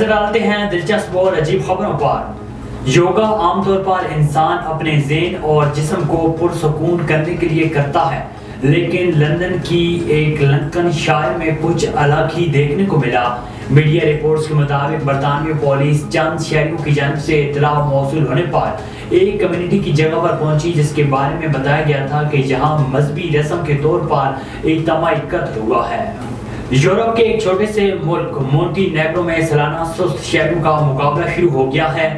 نظر ڈالتے ہیں دلچسپ اور عجیب خبروں پر۔ یوگا عام طور پر انسان اپنے ذہن اور جسم کو پرسکون کرنے کے لیے کرتا ہے، لیکن لندن کی ایک لنکن شائر میں کچھ الگ ہی دیکھنے کو ملا۔ میڈیا رپورٹس کے مطابق برطانوی پولیس چند شہریوں کی جانب سے اطلاع موصول ہونے پر ایک کمیونٹی کی جگہ پر پہنچی، جس کے بارے میں بتایا گیا تھا کہ یہاں مذہبی رسم کے طور پر اجتماعی قتل ہوا ہے۔ یورپ کے ایک چھوٹے سے ملک مونٹی نیگرو میں سالانہ سست شہریوں کا مقابلہ شروع ہو گیا ہے۔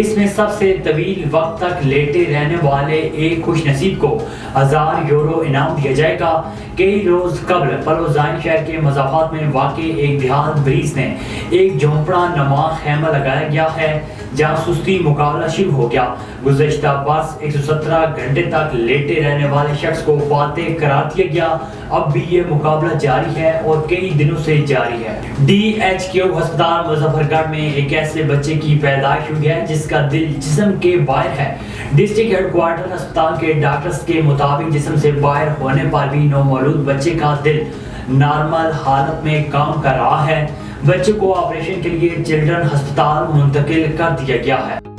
اس میں سب سے طویل وقت تک لیٹے رہنے والے ایک خوش نصیب کو 1000 یورو انعام دیا جائے گا۔ کئی روز قبل پلوزائن شہر کے مضافات میں واقع ایک دیہات بریز نے ایک جھونپڑا نما خیمہ لگایا گیا ہے جہاں سستی مقابلہ شروع ہو گیا۔ گزشتہ برس 117 گھنٹے تک لیٹے رہنے والے شخص کو فاتح قرار دیا گیا۔ اب بھی یہ مقابلہ جاری ہے اور کئی دنوں سے جاری ہے۔ DHQ ہسپتال مظفر گڑھ میں ایک ایسے بچے کی پیدائش ہوئی ہے جس کا دل جسم کے باہر ہے۔ ڈسٹرکٹ ہیڈ کوارٹر ہسپتال کے ڈاکٹرز کے مطابق جسم سے باہر ہونے پر بھی نومولود بچے کا دل نارمل حالت میں کام کر رہا ہے۔ بچے کو آپریشن کے لیے چلڈرن ہسپتال منتقل کر دیا گیا ہے۔